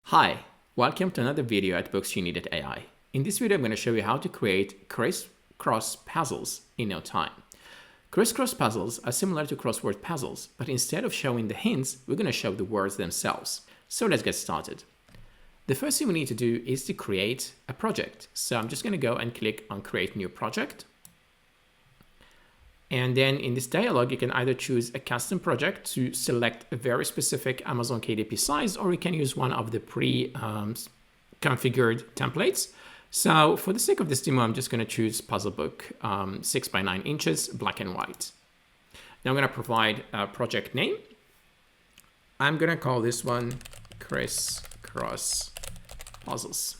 Hi, welcome to another video at BooksGenie.ai. In this video, I'm going to show you how to create Criss Cross puzzles in no time. Criss Cross puzzles are similar to crossword puzzles, but instead of showing the hints, we're going to show the words themselves. So let's get started. The first thing we need to do is to create a project. So I'm just going to go and click on Create New Project. And then in this dialog, you can either choose a custom project to select a very specific Amazon KDP size, or you can use one of the pre-configured templates. So for the sake of this demo, I'm just going to choose puzzle book 6 by 9 inches, black and white. Now I'm going to provide a project name. I'm going to call this one Criss Cross Puzzles.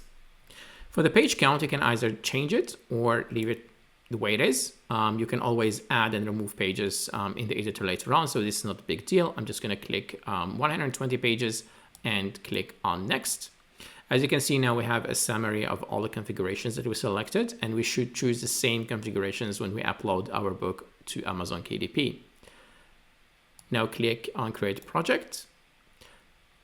For the page count, you can either change it or leave it the way it is. You can always add and remove pages in the editor later on, so this is not a big deal. I'm just going to click 120 pages and click on Next. As you can see now, we have a summary of all the configurations that we selected, and we should choose the same configurations when we upload our book to Amazon KDP. Now click on Create Project.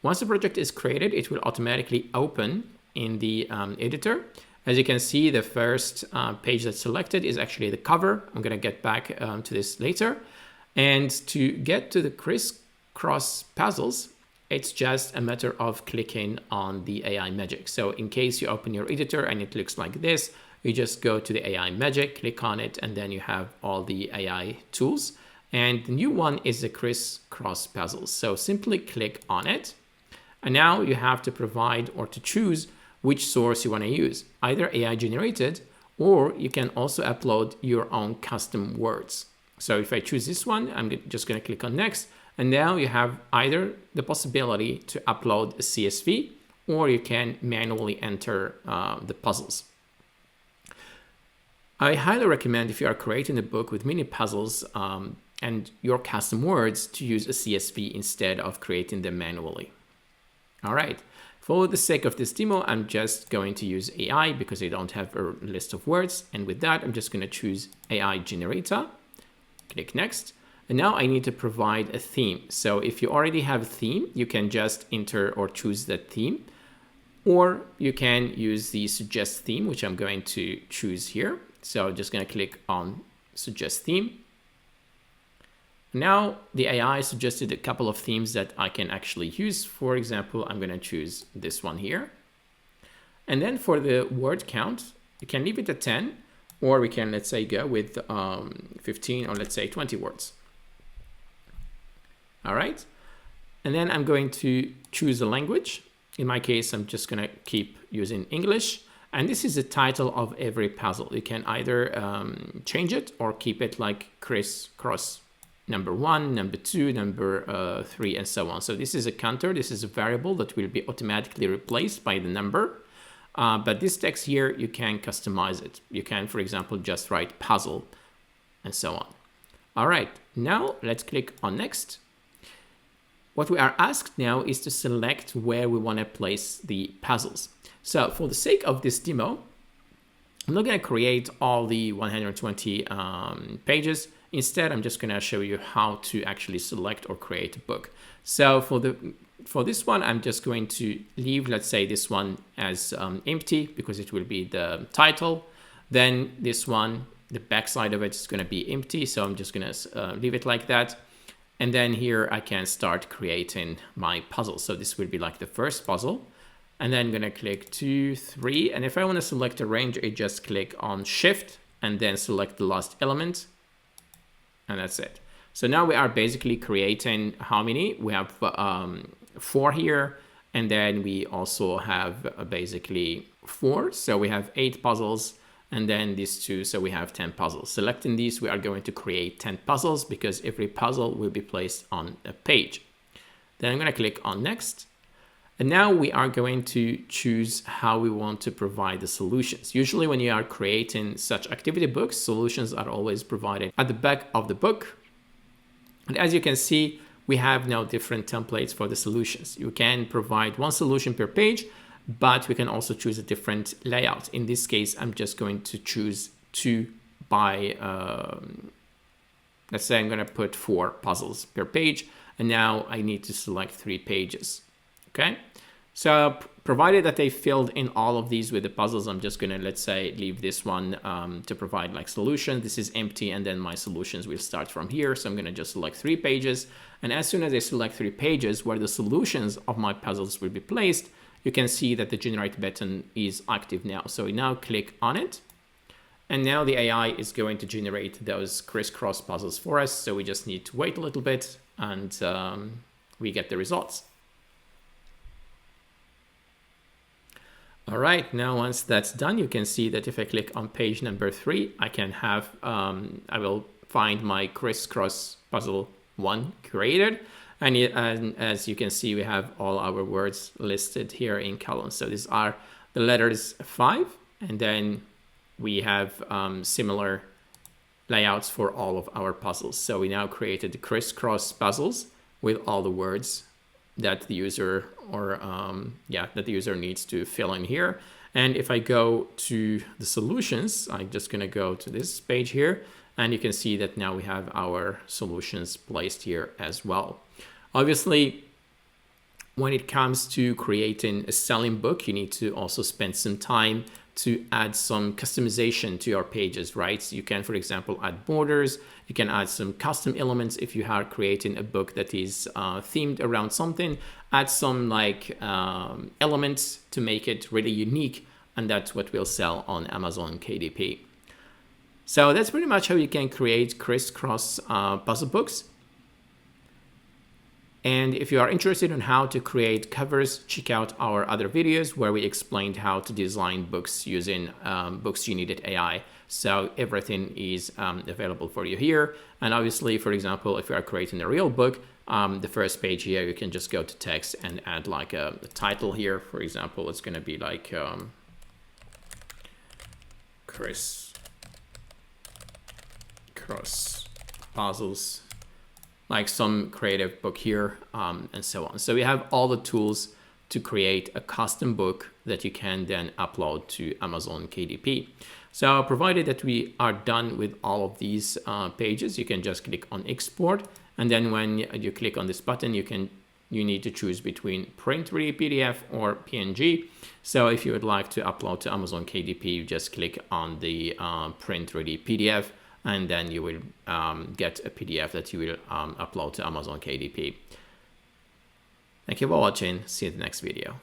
Once the project is created, it will automatically open in the editor. As you can see, the first page that's selected is actually the cover. I'm going to get back to this later. And to get to the Criss Cross puzzles, it's just a matter of clicking on the AI magic. So in case you open your editor and it looks like this, you just go to the AI magic, click on it, and then you have all the AI tools. And the new one is the Criss Cross puzzles. So simply click on it. And now you have to provide or to choose which source you want to use, either AI generated, or you can also upload your own custom words. So if I choose this one, I'm just going to click on Next. And now you have either the possibility to upload a CSV, or you can manually enter the puzzles. I highly recommend, if you are creating a book with mini puzzles and your custom words, to use a CSV instead of creating them manually. All right. For the sake of this demo, I'm just going to use AI because I don't have a list of words. And with that, I'm just going to choose AI Generator. Click Next. And now I need to provide a theme. So if you already have a theme, you can just enter or choose that theme. Or you can use the Suggest Theme, which I'm going to choose here. So I'm just going to click on Suggest Theme. Now the AI suggested a couple of themes that I can actually use. For example, I'm going to choose this one here. And then for the word count, you can leave it at 10, or we can, let's say, go with 15 or let's say 20 words. All right. And then I'm going to choose a language. In my case, I'm just going to keep using English. And this is the title of every puzzle. You can either change it or keep it like Criss Cross number 1, number 2, number 3, and so on. So this is a counter. This is a variable that will be automatically replaced by the number. But this text here, you can customize it. You can, for example, just write puzzle and so on. All right, now let's click on Next. What we are asked now is to select where we want to place the puzzles. So for the sake of this demo, I'm not going to create all the 120 pages. Instead, I'm just going to show you how to actually select or create a book. So for this one, I'm just going to leave, let's say, this one as empty because it will be the title. Then this one, the back side of it is going to be empty. So I'm just going to leave it like that. And then here I can start creating my puzzle. So this will be like the first puzzle. And then I'm going to click 2, 3. And if I want to select a range, I just click on Shift and then select the last element. And that's it. So now we are basically creating how many? We have 4 here. And then we also have basically 4. So we have 8 puzzles. And then these 2, so we have 10 puzzles. Selecting these, we are going to create 10 puzzles because every puzzle will be placed on a page. Then I'm going to click on Next. And now we are going to choose how we want to provide the solutions. Usually when you are creating such activity books, solutions are always provided at the back of the book. And as you can see, we have now different templates for the solutions. You can provide one solution per page, but we can also choose a different layout. In this case, I'm just going to choose 2 by, let's say I'm going to put 4 puzzles per page. And now I need to select 3 pages. Okay. So provided that they filled in all of these with the puzzles, I'm just gonna, let's say, leave this one to provide like solution. This is empty, and then my solutions will start from here. So I'm gonna just select 3 pages. And as soon as I select 3 pages where the solutions of my puzzles will be placed, you can see that the generate button is active now. So we now click on it. And now the AI is going to generate those crisscross puzzles for us. So we just need to wait a little bit, and we get the results. All right, now once that's done, you can see that if I click on page number 3, I can have, I will find my crisscross puzzle 1 created. And as you can see, we have all our words listed here in columns. So these are the letters 5, and then we have similar layouts for all of our puzzles. So we now created the crisscross puzzles with all the words that the user that the user needs to fill in here. And if I go to the solutions, I'm just gonna go to this page here, and you can see that now we have our solutions placed here as well. Obviously, when it comes to creating a selling book, you need to also spend some time to add some customization to your pages, right? So you can, for example, add borders. You can add some custom elements if you are creating a book that is themed around something. Add some like elements to make it really unique, and that's what will sell on Amazon KDP. So that's pretty much how you can create crisscross puzzle books. And if you are interested in how to create covers, check out our other videos where we explained how to design books using BooksGenie.ai. So everything is available for you here. And obviously, for example, if you are creating a real book, the first page here, you can just go to text and add like a title here. For example, it's going to be like Criss Cross puzzles, like some creative book here, and so on. So we have all the tools to create a custom book that you can then upload to Amazon KDP. So provided that we are done with all of these pages, you can just click on export. And then when you click on this button, you need to choose between print ready PDF or PNG. So if you would like to upload to Amazon KDP, you just click on the print ready PDF, and then you will get a PDF that you will upload to Amazon KDP. Thank you for watching. See you in the next video.